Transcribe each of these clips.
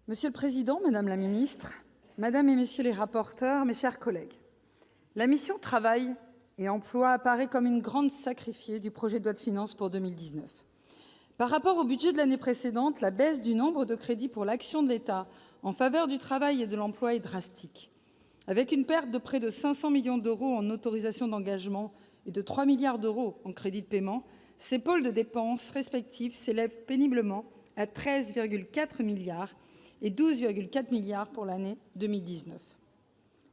Monsieur le président, madame la ministre, madame et messieurs les rapporteurs, mes chers collègues, la mission Travail et emploi apparaît comme une grande sacrifiée du projet de loi de finances pour 2019. Par rapport au budget de l'année précédente, la baisse du nombre de crédits pour l'action de l'État en faveur du travail et de l'emploi est drastique. Avec une perte de près de 500 millions d'euros en autorisations d'engagement et de 3 milliards d'euros en crédits de paiement, ces pôles de dépenses respectifs s'élèvent péniblement à 13,4 milliards et 12,4 milliards pour l'année 2019.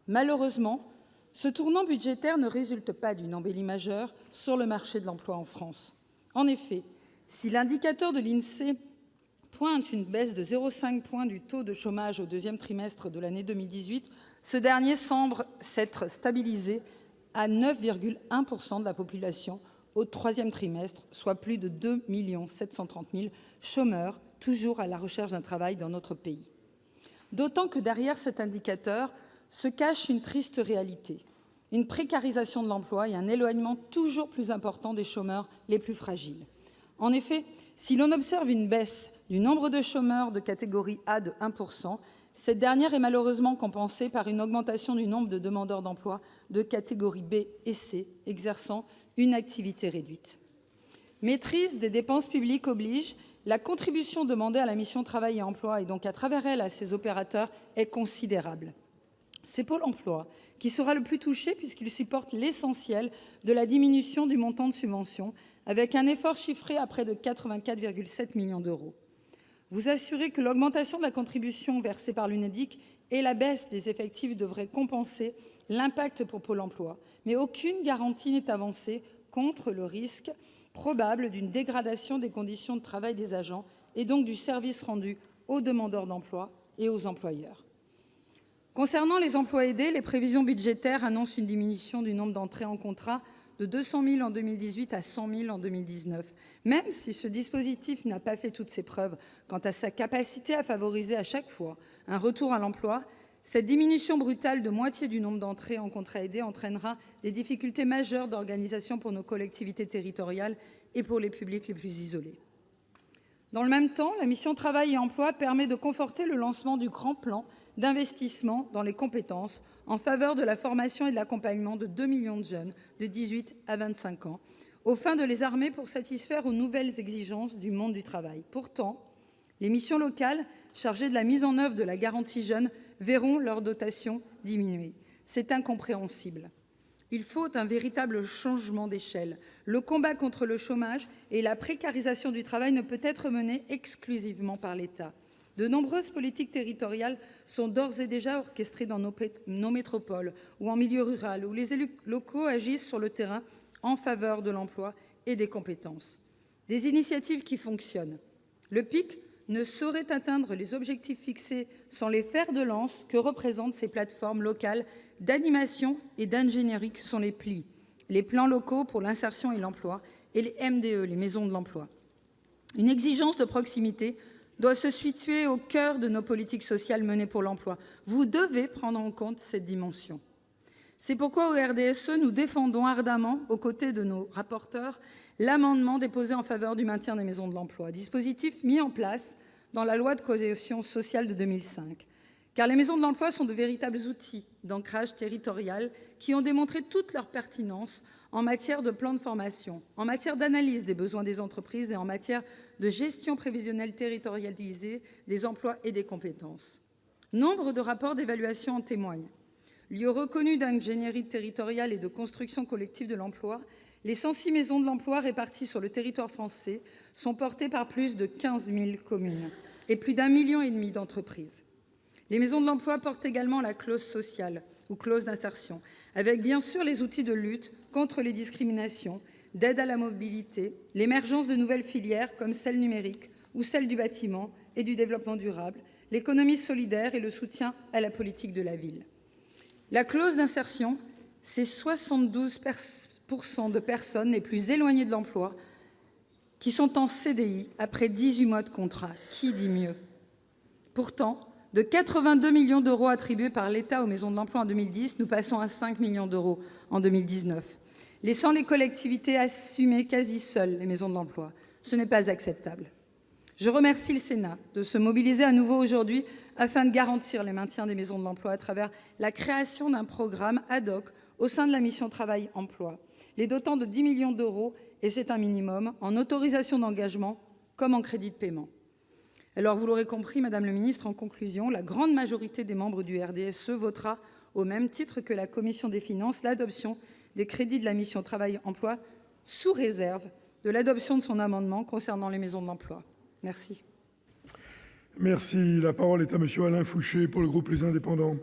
Malheureusement, ce tournant budgétaire ne résulte pas d'une embellie majeure sur le marché de l'emploi en France. En effet, si l'indicateur de l'INSEE pointe une baisse de 0,5 point du taux de chômage au deuxième trimestre de l'année 2018, ce dernier semble s'être stabilisé à 9,1 % de la population au troisième trimestre, soit plus de 2 730 000 chômeurs, toujours à la recherche d'un travail dans notre pays. D'autant que derrière cet indicateur se cache une triste réalité, une précarisation de l'emploi et un éloignement toujours plus important des chômeurs les plus fragiles. En effet, si l'on observe une baisse du nombre de chômeurs de catégorie A de 1 %, cette dernière est malheureusement compensée par une augmentation du nombre de demandeurs d'emploi de catégorie B et C exerçant une activité réduite. Maîtrise des dépenses publiques oblige, la contribution demandée à la mission Travail et emploi, et donc à travers elle à ses opérateurs, est considérable. C'est Pôle emploi qui sera le plus touché puisqu'il supporte l'essentiel de la diminution du montant de subvention, avec un effort chiffré à près de 84,7 millions d'euros. Vous assurez que l'augmentation de la contribution versée par l'UNEDIC et la baisse des effectifs devraient compenser l'impact pour Pôle emploi, mais aucune garantie n'est avancée contre le risque probable d'une dégradation des conditions de travail des agents et donc du service rendu aux demandeurs d'emploi et aux employeurs. Concernant les emplois aidés, les prévisions budgétaires annoncent une diminution du nombre d'entrées en contrat de 200 000 en 2018 à 100 000 en 2019. Même si ce dispositif n'a pas fait toutes ses preuves quant à sa capacité à favoriser à chaque fois un retour à l'emploi, cette diminution brutale de moitié du nombre d'entrées en contrat aidé entraînera des difficultés majeures d'organisation pour nos collectivités territoriales et pour les publics les plus isolés. Dans le même temps, la mission Travail et emploi permet de conforter le lancement du grand plan d'investissement dans les compétences en faveur de la formation et de l'accompagnement de 2 millions de jeunes de 18 à 25 ans, aux fins de les armer pour satisfaire aux nouvelles exigences du monde du travail. Pourtant, les missions locales chargées de la mise en œuvre de la garantie jeunes verront leur dotation diminuer. C'est incompréhensible. Il faut un véritable changement d'échelle. Le combat contre le chômage et la précarisation du travail ne peut être mené exclusivement par l'État. De nombreuses politiques territoriales sont d'ores et déjà orchestrées dans nos métropoles ou en milieu rural, où les élus locaux agissent sur le terrain en faveur de l'emploi et des compétences. Des initiatives qui fonctionnent. Le PIC ne saurait atteindre les objectifs fixés sans les fers de lance que représentent ces plateformes locales d'animation et d'ingénierie que sont les PLI, les plans locaux pour l'insertion et l'emploi, et les MDE, les maisons de l'emploi. Une exigence de proximité doit se situer au cœur de nos politiques sociales menées pour l'emploi. Vous devez prendre en compte cette dimension. C'est pourquoi au RDSE, nous défendons ardemment, aux côtés de nos rapporteurs, l'amendement déposé en faveur du maintien des maisons de l'emploi, dispositif mis en place dans la loi de cohésion sociale de 2005. Car les maisons de l'emploi sont de véritables outils d'ancrage territorial qui ont démontré toute leur pertinence en matière de plan de formation, en matière d'analyse des besoins des entreprises et en matière de gestion prévisionnelle territorialisée des emplois et des compétences. Nombre de rapports d'évaluation en témoignent. Lieu reconnu d'ingénierie territoriale et de construction collective de l'emploi, les 106 maisons de l'emploi réparties sur le territoire français sont portées par plus de 15 000 communes et plus d'1,5 million d'entreprises. Les maisons de l'emploi portent également la clause sociale ou clause d'insertion, avec bien sûr les outils de lutte contre les discriminations, d'aide à la mobilité, l'émergence de nouvelles filières comme celle numérique ou celle du bâtiment et du développement durable, l'économie solidaire et le soutien à la politique de la ville. La clause d'insertion, c'est 72 % de personnes les plus éloignées de l'emploi qui sont en CDI après 18 mois de contrat. Qui dit mieux ? Pourtant, de 82 millions d'euros attribués par l'État aux maisons de l'emploi en 2010, nous passons à 5 millions d'euros en 2019, laissant les collectivités assumer quasi seules les maisons de l'emploi. Ce n'est pas acceptable. Je remercie le Sénat de se mobiliser à nouveau aujourd'hui afin de garantir le maintien des maisons de l'emploi à travers la création d'un programme au sein de la mission « Travail et emploi », les dotant de 10 millions d'euros, et c'est un minimum, en autorisations d'engagement comme en crédits de paiement. Alors, vous l'aurez compris, madame la ministre, en conclusion, la grande majorité des membres du RDSE votera, au même titre que la commission des finances, l'adoption des crédits de la mission « Travail et emploi », sous réserve de l'adoption de son amendement concernant les maisons de l'emploi. Merci. Merci. La parole est à M. Alain Fouché pour le groupe Les Indépendants.